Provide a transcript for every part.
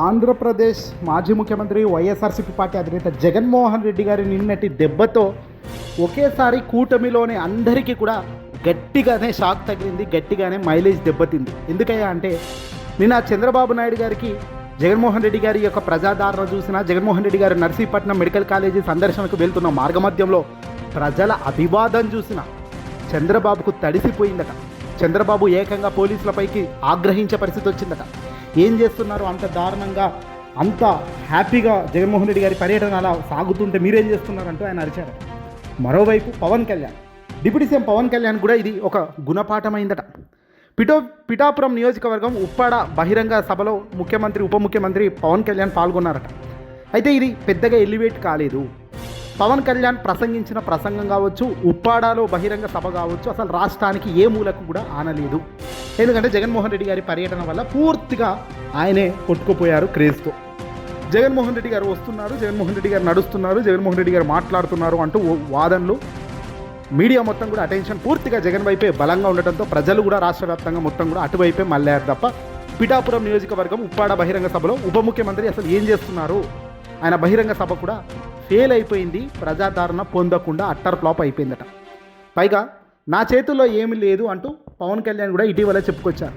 ఆంధ్రప్రదేశ్ మాజీ ముఖ్యమంత్రి వైఎస్ఆర్సీపీ పార్టీ అధినేత జగన్మోహన్ రెడ్డి గారి నిన్నటి దెబ్బతో ఒకేసారి కూటమిలోని అందరికీ కూడా గట్టిగానే షాక్ తగిలింది, గట్టిగానే మైలేజ్ దెబ్బతింది. ఎందుకయ్యా అంటే నిన్న చంద్రబాబు నాయుడు గారికి జగన్మోహన్ రెడ్డి గారి యొక్క ప్రజాదరణ చూసిన, జగన్మోహన్ రెడ్డి గారు నర్సీపట్నం మెడికల్ కాలేజీ సందర్శనకు వెళ్తున్న మార్గమధ్యంలో ప్రజల అభివాదం చూసిన చంద్రబాబుకు తడిసిపోయిందట. చంద్రబాబు ఏకంగా పోలీసులపైకి ఆగ్రహించే పరిస్థితి వచ్చిందట. ఏం చేస్తున్నారు అంత దారుణంగా, అంత హ్యాపీగా జగన్మోహన్ రెడ్డి గారి పర్యటన అలా సాగుతుంటే మీరేం చేస్తున్నారంటూ ఆయన అరిచారు. మరోవైపు పవన్ కళ్యాణ్, డిప్యూటీ సీఎం పవన్ కళ్యాణ్ కూడా ఇది ఒక గుణపాఠమైందట. పిఠాపురం నియోజకవర్గం ఉప్పాడ బహిరంగ సభలో ముఖ్యమంత్రి, ఉప ముఖ్యమంత్రి పవన్ కళ్యాణ్ పాల్గొన్నారట. అయితే ఇది పెద్దగా ఎలివేట్ కాలేదు. పవన్ కళ్యాణ్ ప్రసంగించిన ప్రసంగం కావచ్చు, ఉప్పాడలో బహిరంగ సభ కావచ్చు, అసలు రాష్ట్రానికి ఏ మూలకు కూడా ఆనలేదు. ఎందుకంటే జగన్మోహన్ రెడ్డి గారి పర్యటన వల్ల పూర్తిగా ఆయనే కొట్టుకుపోయారు క్రేజ్తో. జగన్మోహన్ రెడ్డి గారు వస్తున్నారు, జగన్మోహన్ రెడ్డి గారు నడుస్తున్నారు, జగన్మోహన్ రెడ్డి గారు మాట్లాడుతున్నారు అంటూ వాదనలు, మీడియా మొత్తం కూడా అటెన్షన్ పూర్తిగా జగన్ వైపే బలంగా ఉండటంతో ప్రజలు కూడా రాష్ట్ర వ్యాప్తంగా మొత్తం కూడా అటువైపే మళ్ళారు తప్ప పిఠాపురం నియోజకవర్గం ఉప్పాడ బహిరంగ సభలో ఉప ముఖ్యమంత్రి అసలు ఏం చేస్తున్నారు, ఆయన బహిరంగ సభ కూడా ఫెయిల్ అయిపోయింది, ప్రజాదరణ పొందకుండా అట్టర్ ఫ్లాప్ అయిపోయిందట. పైగా నా చేతుల్లో ఏమీ లేదు అంటూ పవన్ కళ్యాణ్ కూడా ఇటీవల చెప్పుకొచ్చారు.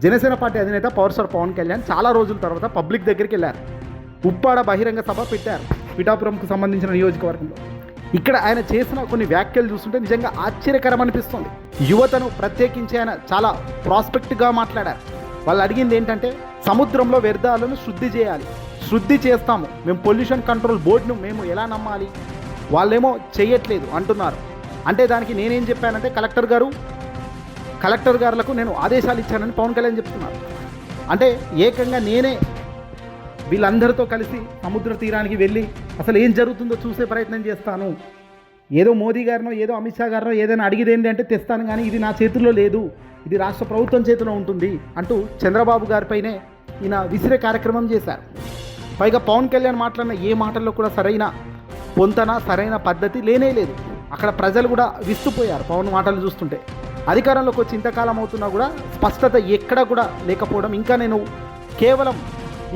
జనసేన పార్టీ అధినేత పవర్ స్టార్ పవన్ కళ్యాణ్ చాలా రోజుల తర్వాత పబ్లిక్ దగ్గరికి వెళ్ళారు. ఉప్పాడ బహిరంగ సభ పెట్టారు పిఠాపురంకు సంబంధించిన నియోజకవర్గంలో. ఇక్కడ ఆయన చేసిన కొన్ని వ్యాఖ్యలు చూస్తుంటే నిజంగా ఆశ్చర్యకరం అనిపిస్తుంది. యువతను ప్రత్యేకించి ఆయన చాలా ప్రాస్పెక్ట్గా మాట్లాడారు. వాళ్ళు అడిగింది ఏంటంటే సముద్రంలో వ్యర్థాలను శుద్ధి చేయాలి, శుద్ధి చేస్తాము, మేము పొల్యూషన్ కంట్రోల్ బోర్డును మేము ఎలా నమ్మాలి, వాళ్ళేమో చేయట్లేదు అంటున్నారు. అంటే దానికి నేనేం చెప్పానంటే కలెక్టర్ గారులకు నేను ఆదేశాలు ఇచ్చానని పవన్ కళ్యాణ్ చెప్తున్నారు. అంటే ఏకంగా నేనే వీళ్ళందరితో కలిసి సముద్ర తీరానికి వెళ్ళి అసలు ఏం జరుగుతుందో చూసే ప్రయత్నం చేస్తాను, ఏదో మోదీ గారినో ఏదో అమిత్ షా గారినో ఏదైనా అడిగేది ఏంటి అంటే తెస్తాను, కానీ ఇది నా చేతుల్లో లేదు, ఇది రాష్ట్ర ప్రభుత్వం చేతిలో ఉంటుంది అంటూ చంద్రబాబు గారిపైనే ఈయన విసిరే కార్యక్రమం చేశారు. పైగా పవన్ కళ్యాణ్ మాట్లాడిన ఏ మాటల్లో కూడా సరైన పొంతన, సరైన పద్ధతి లేనే లేదు. అక్కడ ప్రజలు కూడా విస్తుపోయారు పవన్ మాటలు చూస్తుంటే. అధికారంలోకి వచ్చి ఇంతకాలం అవుతున్నా కూడా స్పష్టత ఎక్కడ కూడా లేకపోవడం, ఇంకా నేను కేవలం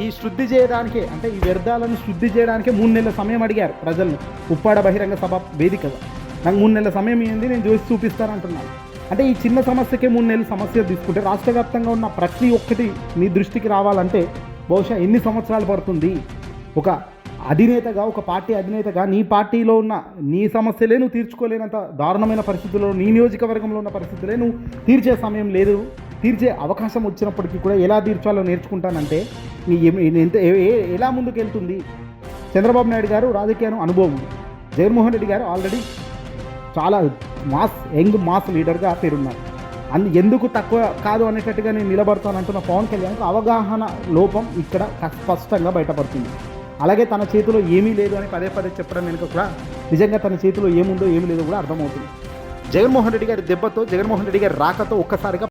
ఈ శుద్ధి చేయడానికే, అంటే ఈ వ్యర్థాలను శుద్ధి చేయడానికే 3 నెలల సమయం అడిగారు ప్రజలను ఉప్పాడ బహిరంగ సభ వేదికగా. నాకు 3 నెలల సమయం ఏంది, నేను చూసి చూపిస్తానంటున్నాను. అంటే ఈ చిన్న సమస్యకే 3 నెలల సమస్య తీసుకుంటే రాష్ట్ర వ్యాప్తంగా ఉన్న ప్రతి ఒక్కటి మీ దృష్టికి రావాలంటే బహుశా ఎన్ని సంవత్సరాలు పడుతుంది? ఒక అధినేతగా, ఒక పార్టీ అధినేతగా నీ పార్టీలో ఉన్న నీ సమస్యలే నువ్వు తీర్చుకోలేనంత దారుణమైన పరిస్థితుల్లో, నీ నియోజకవర్గంలో ఉన్న పరిస్థితులే నువ్వు తీర్చే సమయం లేదు. తీర్చే అవకాశం వచ్చినప్పటికీ కూడా ఎలా తీర్చాలో నేర్చుకుంటానంటే ఎలా ముందుకు వెళ్తుంది? చంద్రబాబు నాయుడు గారు రాజకీయ అనుభవం, జగన్మోహన్ రెడ్డి గారు ఆల్రెడీ చాలా యంగ్ మాస్ లీడర్గా పేరున్నారు. ఎందుకు తక్కువ కాదు అనేటట్టుగా నేను నిలబడతానంటున్న పవన్ కళ్యాణ్కు అవగాహన లోపం ఇక్కడ స్పష్టంగా బయటపడుతుంది. అలాగే తన చేతిలో ఏమీ లేదు అని పదే చెప్పడం వెనుక కూడా నిజంగా తన చేతిలో ఏముందో ఏమీ లేదో కూడా అర్థమవుతుంది. జగన్మోహన్ రెడ్డి గారి దెబ్బతో, జగన్మోహన్ రెడ్డి గారి రాకతో ఒక్కసారిగా